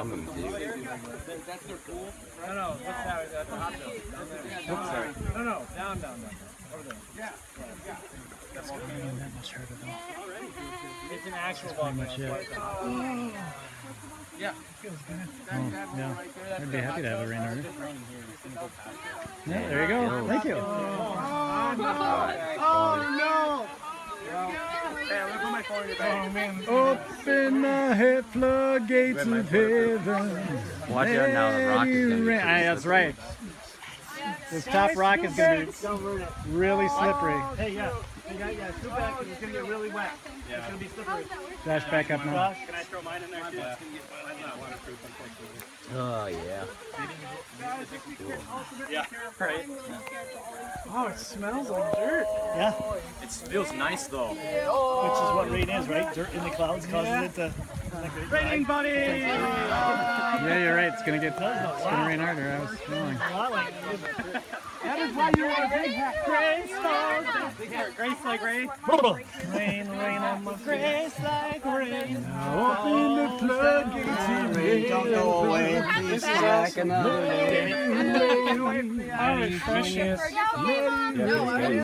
coming to you. That's their pool? No, that's the hot tub. Oops, sorry. No, down. Over there. Yeah. That's good. That must hurt at all. It's an actual bug. Yeah. Feels good. Oh, yeah. I'd be happy to have a rain harder. Yeah, there you go. Thank you. Oh no! Hey, I'm gonna put my phone in your bag. Oh man. Open the floodgates of heaven. Watch out now, the rock is going to be That's right. This top rock is going to be really slippery. Hey, yeah, scoot back because it's going to get really wet. Yeah. It's going to be slippery. Dash back up now. Can I throw mine in there too? Mine's not waterproof, unfortunately. Oh, yeah. Yeah, right. Oh, it smells like dirt. Yeah. It feels nice though. Which is what rain is, right? Dirt in the clouds causes it to... Raining, buddy! Yeah, you're right. It's going to rain harder. I was feeling. That is why you want a big hat. Grace like rain. Rain on my grace like rain. Open the floodgates of rain. Don't go away. This is like another day. Irish.